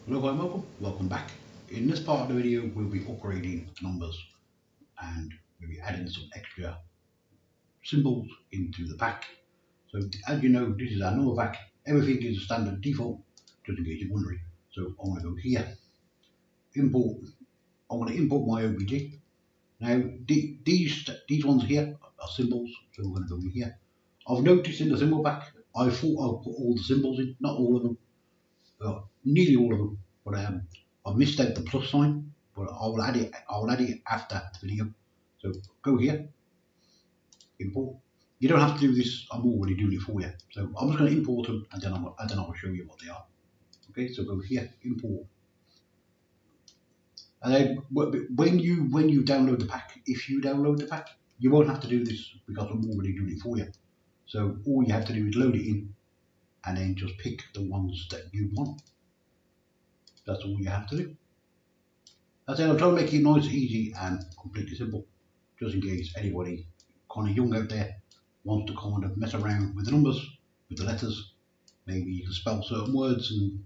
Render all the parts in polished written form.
Hello and welcome back. In this part of the video we'll be upgrading numbers and we'll be adding some extra symbols into the pack. So as you know, this is our number pack. Everything is a standard default, just in case you're wondering. So I'm going to go here, import. I'm going to import my OBJ. Now these ones here are symbols, so we're going to go in here. I've noticed in the symbol pack I thought I'd put all the symbols in, not all of them. Nearly all of them, but I've missed out the plus sign, but I will add it. I will add it after the video. So go here, import. You don't have to do this. I'm already doing it for you. So I'm just going to import them, and then I'll show you what they are. Okay, so go here, import, and then when you download the pack, if you download the pack, you won't have to do this because I'm already doing it for you. So all you have to do is load it in, and then just pick the ones that you want. That's all you have to do. As I said, I'm trying to make it nice, easy, and completely simple, just in case anybody kind of young out there wants to kind of mess around with the numbers, with the letters. Maybe you can spell certain words, and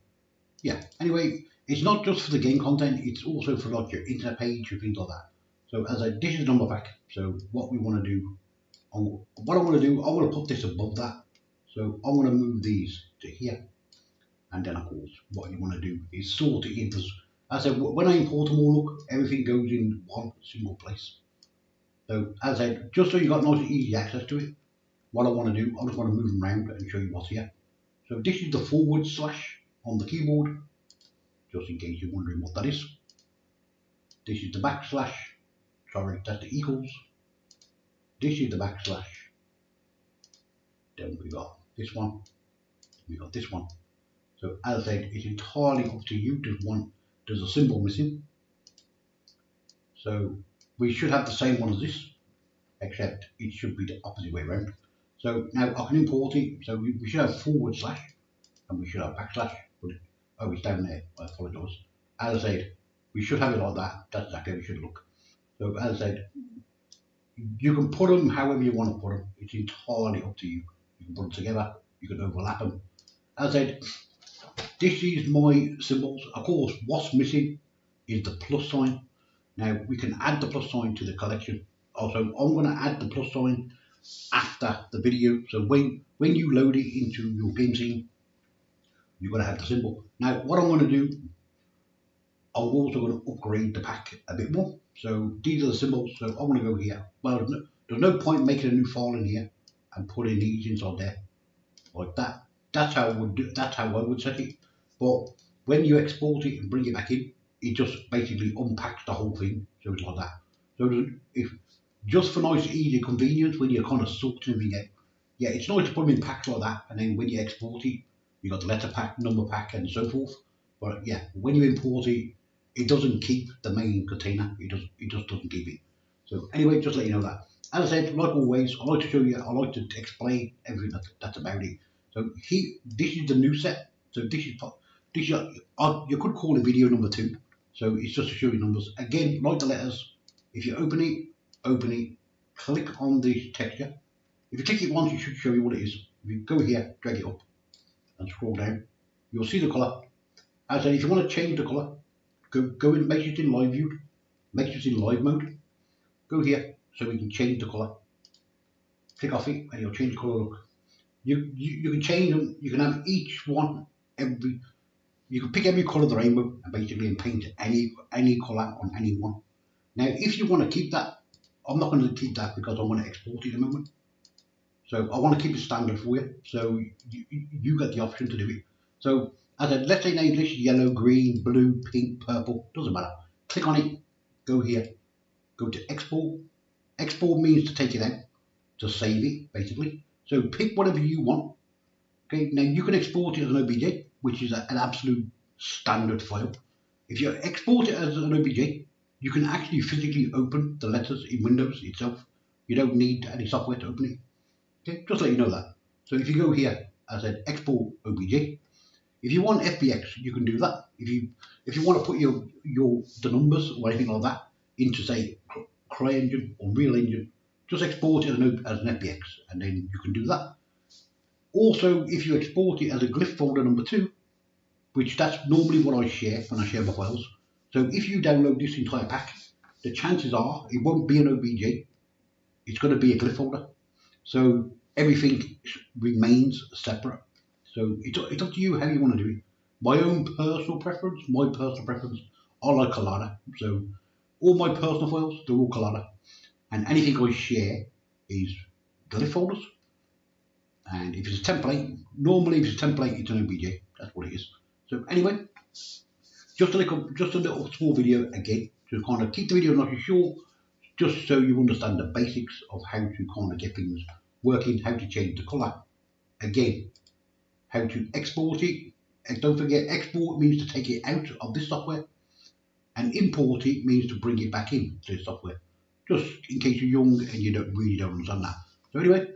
yeah. Anyway, it's not just for the game content; it's also for like your internet page and things like that. So as I this is number pack. So what we want to do, what I want to do, I want to put this above that. So I want to move these to here. And then, of course, what you want to do is sort it into. As I said, when I import them all, look, everything goes in one single place. So, as I said, just so you got nice and easy access to it, what I want to do, I just want to move them around and show you what's here. So, this is the forward slash on the keyboard, just in case you're wondering what that is. This is the backslash. Sorry, that's the equals. This is the backslash. Then we got this one. We got this one. So as I said, it's entirely up to you. There's a symbol missing. So we should have the same one as this, except it should be the opposite way around. So now I can import it. So we should have forward slash and we should have backslash. But oh, it's down there. I apologise. As I said, we should have it like that. That's exactly how it should look. So as I said, you can put them however you want to put them. It's entirely up to you. You can put them together. You can overlap them. As I said, this is my symbols. Of course, what's missing is the plus sign. Now we can add the plus sign to the collection. Also, I'm going to add the plus sign after the video. So when you load it into your game scene, you're going to have the symbol. Now what I'm going to do, I'm also going to upgrade the pack a bit more. So these are the symbols. So I'm going to go here. Well, there's no point making a new file in here and putting these inside there like that. That's how I would do. That's how I would set it. But when you export it and bring it back in, it just basically unpacks the whole thing. So it's like that. So if just for nice, easy convenience, when you're kind of sorting everything out, yeah, it's nice to put them in packs like that. And then when you export it, you got the letter pack, number pack, and so forth. But yeah, when you import it, it doesn't keep the main container. It just doesn't keep it. So anyway, just let you know that. As I said, like always, I like to show you. I like to explain everything that's about it. So this is the new set. So this you could call it video number 2. So it's just to show you numbers. Again, like the letters, if you open it, click on the texture. If you click it once, it should show you what it is. If you go here, drag it up, and scroll down, you'll see the colour. As I said, if you want to change the colour, go in, make sure it's in live view, make sure it's in live mode. Go here so we can change the colour. Click off it, and you'll change the colour look. You can change them. You can have each one you can pick every colour of the rainbow and basically paint any colour on any one. Now, if you want to keep that, I'm not going to keep that because I want to export it at the moment. So I want to keep it standard for you. So you get the option to do it. So as I let's say now this is yellow, green, blue, pink, purple, doesn't matter. Click on it, go here, go to export. Export means to take it out, to save it basically. So pick whatever you want. Okay, now you can export it as an OBJ, which is an absolute standard file. If you export it as an OBJ, you can actually physically open the letters in Windows itself. You don't need any software to open it. Okay, just let you know that. So if you go here, as I said, export OBJ. If you want FBX, you can do that. If you want to put the numbers or anything like that into say CryEngine or Real Engine, just export it as an FBX, and then you can do that. Also, if you export it as a glyph folder number 2, which that's normally what I share when I share my files. So if you download this entire pack, the chances are it won't be an OBJ, it's going to be a glitch folder. So everything remains separate. So it's up to you how you want to do it. My personal preference, I like Collada. So all my personal files, they're all Collada. And anything I share is glitch folders. And if it's a template, normally if it's a template, it's an OBJ. That's what it is. So anyway, just a little small video again to kind of keep the video nice and short, just so you understand the basics of how to kind of get things working, how to change the colour. Again, how to export it. And don't forget, export means to take it out of this software, and import it means to bring it back in to the software. Just in case you're young and you really don't understand that. So anyway,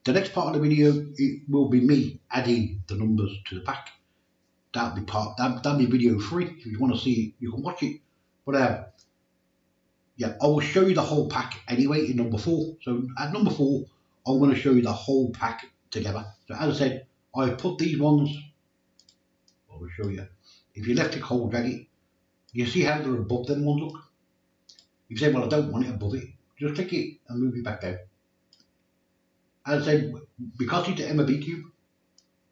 the next part of the video, it will be me adding the numbers to the pack. That'll be video 3. If you want to see it, you can watch it. But yeah, I will show you the whole pack anyway in number 4. So at number 4, I'm going to show you the whole pack together. So as I said, I put these ones, I will show you. If you left click hold drag it, you see how they're above them ones, look. If you say, well, I don't want it above it, just click it and move it back down. As I said, because it's an MLB cube,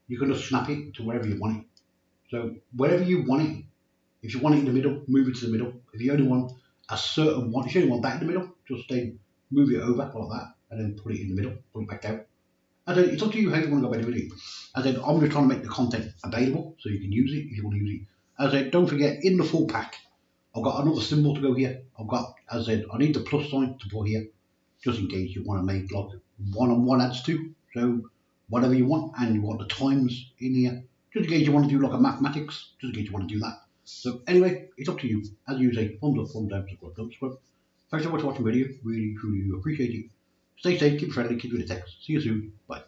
you can just snap it to wherever you want it. So wherever you want it, if you want it in the middle, move it to the middle. If you only want a certain one, if you only want that in the middle, just then move it over like that and then put it in the middle, put it back down. And then it's up to you how you want to go about doing it. And then I'm just trying to make the content available so you can use it if you want to use it. As I said, don't forget, in the full pack, I've got another symbol to go here. I've got, as I said, I need the plus sign to put here, just in case you want to make like 1 adds 2. So whatever you want, and you want the times in here, just in case you want to do like a mathematics, just in case you want to do that. So anyway, it's up to you. As you say, thumbs up, thumbs down, subscribe, don't subscribe. Thanks so much for watching the video. Really, truly appreciate it. Stay safe, keep it friendly, keep it with the text. See you soon. Bye.